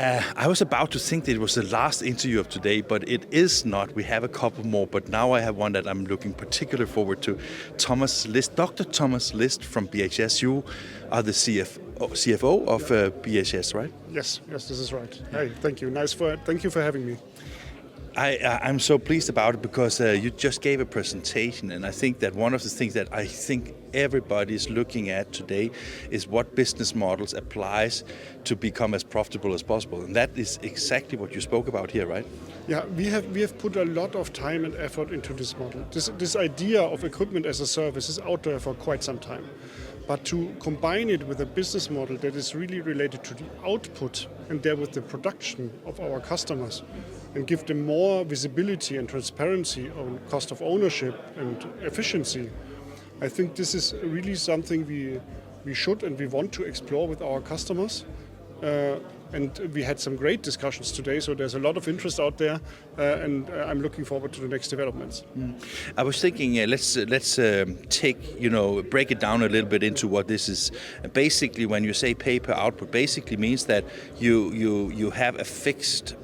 I was about to think that it was the last interview of today, but it is not. We have a couple more, but now I have one that I'm looking particularly forward to. Thomas List, Dr. Thomas List from BHS. You are the CFO of BHS, right? Yes, this is right. Hey, thank you. Thank you for having me. I'm so pleased about it because you just gave a presentation, and I think that one of the things that I think everybody is looking at today is what business models applies to become as profitable as possible, and that is exactly what you spoke about here, right? Yeah, we have put a lot of time and effort into this model. This idea of equipment as a service is out there for quite some time. But to combine it with a business model that is really related to the output and there with the production of our customers and give them more visibility and transparency on cost of ownership and efficiency, I think this is really something we should and we want to explore with our customers. And we had some great discussions today, so there's a lot of interest out there, and I'm looking forward to the next developments. I was thinking, let's break it down a little bit into what this is. Basically, when you say pay per output, basically means that you have a fixed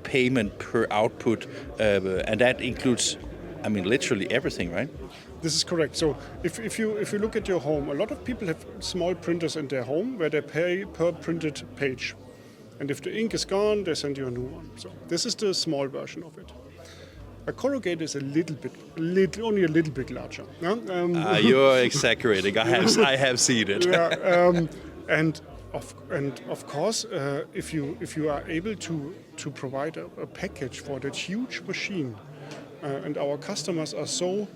payment per output, and that includes, literally everything, right? This is correct. So if you look at your home, a lot of people have small printers in their home where they pay per printed page. And if the ink is gone, they send you a new one. So this is the small version of it. A corrugator is only a little bit larger. Yeah? You're exaggerating. I have seen it. Yeah, and of course, if you are able to provide a package for that huge machine, and our customers are so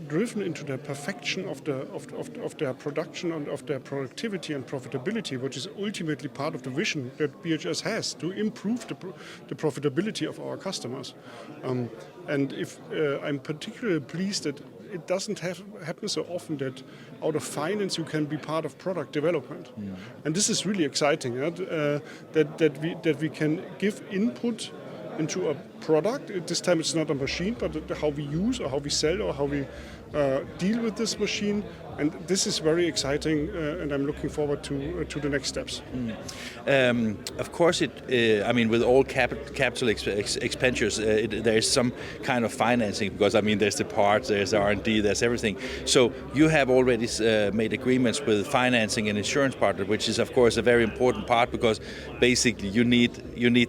driven into the perfection of their production and of their productivity and profitability, which is ultimately part of the vision that BHS has to improve the profitability of our customers. And if I'm particularly pleased that it doesn't happen so often that out of finance you can be part of product development, and this is really exciting. That we can give input into a product. This time it's not a machine, but how we use or how we sell or how we deal with this machine. And this is very exciting, and I'm looking forward to the next steps. Of course, with all capital expenditures, there is some kind of financing because there's the parts, there's the R&D, there's everything. So you have already made agreements with financing and insurance partner, which is of course a very important part because basically you need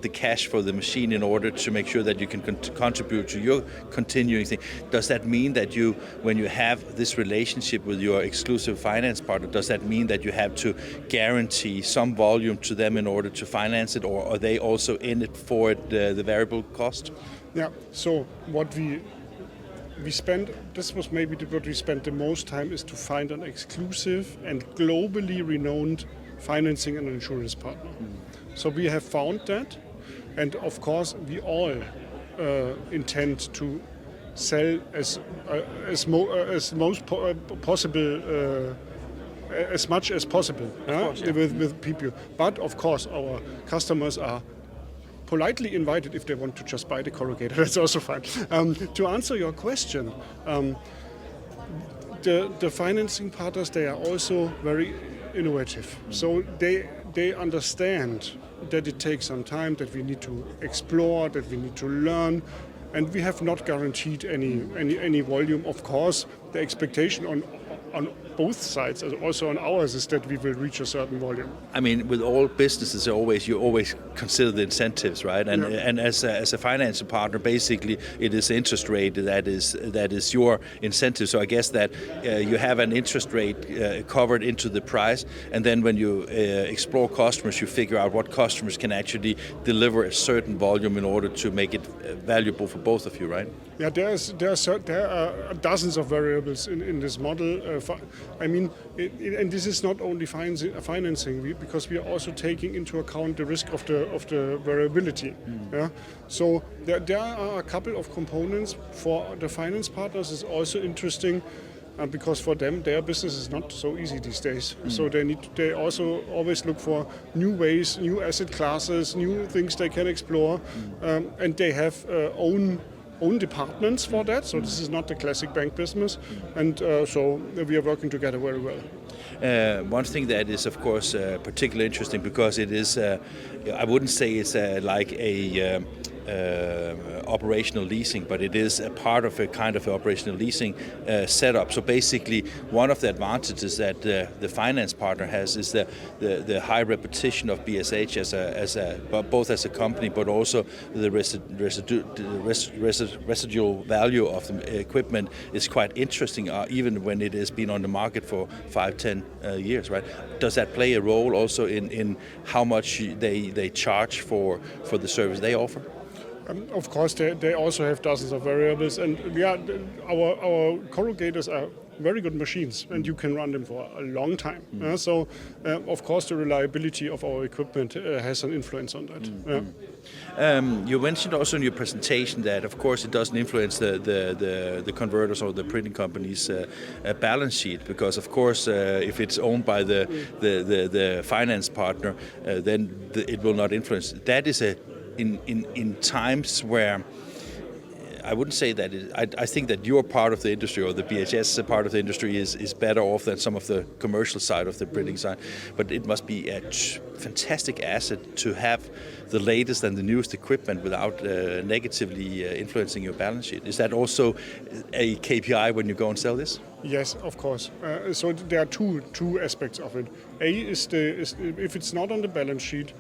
the cash for the machine in order to make sure that you can contribute to your continuing thing. Does that mean that when you have this relationship with your exclusive finance partner, does that mean that you have to guarantee some volume to them in order to finance it, or are they also in it for the variable cost? Yeah, so what we spent, this was maybe what we spent the most time, is to find an exclusive and globally renowned financing and insurance partner. So we have found that, and of course we all intend to sell as much as possible with people. But of course our customers are politely invited if they want to just buy the corrugator. That's also fine. To answer your question, the financing partners, they are also very innovative. So they understand that it takes some time, that we need to explore, that we need to learn. And we have not guaranteed any volume. Of course, the expectation on both sides, also on ours, is that we will reach a certain volume. With all businesses, you always consider the incentives, right? And as a financial partner, basically, it is interest rate that is your incentive. So I guess that you have an interest rate covered into the price, and then when you explore customers, you figure out what customers can actually deliver a certain volume in order to make it valuable for both of you, right? Yeah, there are dozens of variables in this model. And this is not only financing, because we are also taking into account the risk of the variability. Yeah? So there are a couple of components. For the finance partners, is also interesting because for them their business is not so easy these days. So they also always look for new ways, new asset classes, new things they can explore, and they have own departments for that, so this is not the classic bank business, and so we are working together very well. One thing that is, of course, particularly interesting because it is, I wouldn't say it's like a operational leasing, but it is a part of a kind of operational leasing setup. So basically, one of the advantages that the finance partner has is the high reputation of BSH both as a company, but also the residual value of the equipment is quite interesting, even when it has been on the market for 5-10 years, right? Does that play a role also in how much they charge for the service they offer? Of course, they also have dozens of variables, and our corrugators are very good machines, and you can run them for a long time. So, of course, the reliability of our equipment has an influence on that. You mentioned also in your presentation that, of course, it doesn't influence the converters or the printing company's balance sheet, because, of course, if it's owned by the finance partner, then it will not influence. That is in times where I wouldn't say that I think that your part of the industry, or the BHS part of the industry, is better off than some of the commercial side of the printing side. But it must be a fantastic asset to have the latest and the newest equipment without negatively influencing your balance sheet. Is that also a KPI when you go and sell this? Yes, of course. So there are two aspects of it. A is if it's not on the balance sheet,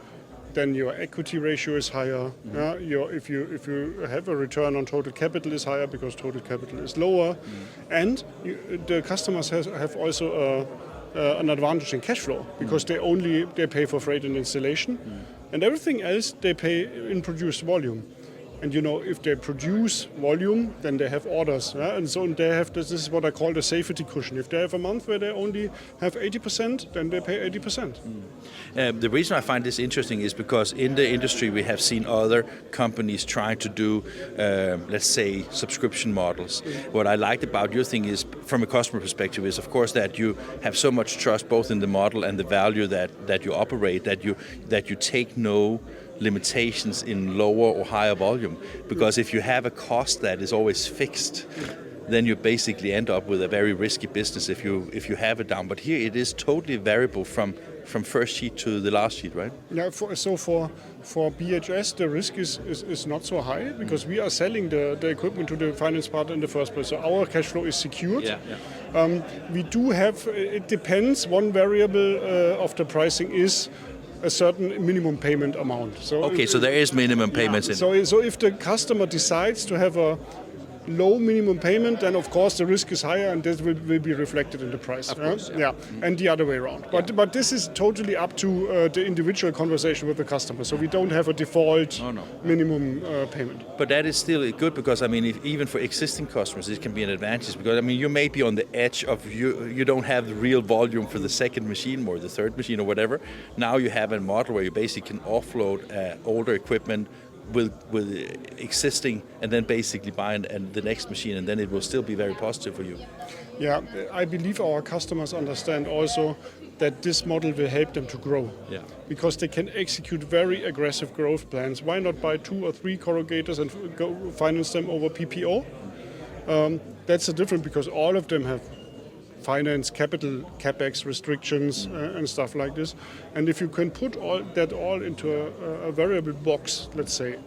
then your equity ratio is higher. If you have a return on total capital is higher because total capital is lower, and the customers have also an advantage in cash flow because they pay for freight and installation, and everything else they pay in produced volume. And if they produce volume, then they have orders, and so they have this is what I call the safety cushion. If they have a month where they only have 80%, then they pay 80%. The reason I find this interesting is because in the industry we have seen other companies trying to do, let's say, subscription models. What I liked about your thing is, from a customer perspective, is of course that you have so much trust both in the model and the value that you operate, that you take no limitations in lower or higher volume, because if you have a cost that is always fixed, then you basically end up with a very risky business if you have it down. But here it is totally variable from first sheet to the last sheet, right? Yeah. For BHS, the risk is not so high because we are selling the equipment to the finance partner in the first place. So our cash flow is secured. We do have. It depends. One variable of the pricing is a certain minimum payment amount. So there is minimum payments in. So if the customer decides to have a low minimum payment, then of course the risk is higher, and this will be reflected in the price. Of course, and the other way around. But this is totally up to the individual conversation with the customer. So we don't have a default minimum payment. But that is still good because even for existing customers, it can be an advantage because you may be on the edge of you don't have the real volume for the second machine or the third machine or whatever. Now you have a model where you basically can offload older equipment with existing, and then basically buy the next machine, and then it will still be very positive for you. Yeah, I believe our customers understand also that this model will help them to grow. Yeah. Because they can execute very aggressive growth plans. Why not buy 2 or 3 corrugators and go finance them over PPO? That's different because all of them have finance, capital, capex restrictions and stuff like this. And if you can put all into a variable box, let's say,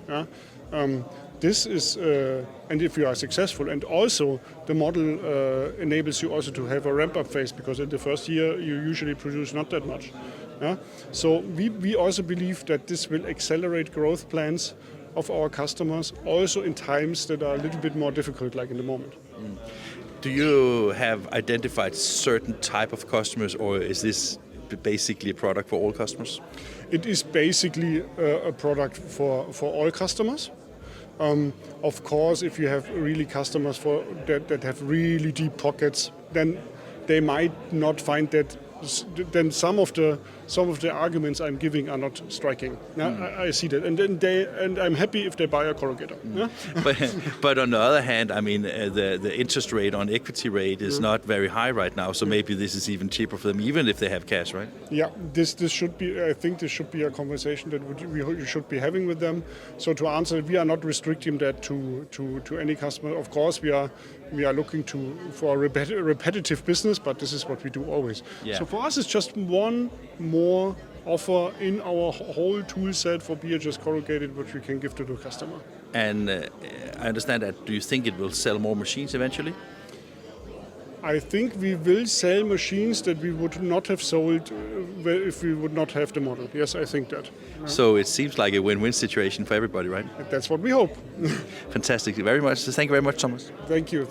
this is, and if you are successful, and also the model enables you also to have a ramp-up phase because in the first year you usually produce not that much. So we also believe that this will accelerate growth plans of our customers, also in times that are a little bit more difficult, like in the moment. Do you have identified certain type of customers, or is this basically a product for all customers? It is basically a product for all customers. Of course, if you have really customers that have really deep pockets, then they might not find that. Then some of some of the arguments I'm giving are not striking. I see that, and I'm happy if they buy a corrugator. But on the other hand, I mean, the interest rate on equity rate is not very high right now, so maybe this is even cheaper for them, even if they have cash, right? Yeah, this should be. I think this should be a conversation that we should be having with them. So to answer, we are not restricting that to any customer. Of course, we are looking for a repetitive business, but this is what we do always. Yeah. So for us, it's just one more offer in our whole tool set for BHS corrugated, which we can give to the customer. And I understand that. Do you think it will sell more machines eventually? I think we will sell machines that we would not have sold if we would not have the model. Yes, I think that. So it seems like a win-win situation for everybody, right? That's what we hope. Fantastic. Very much. Thank you very much, Thomas. Thank you.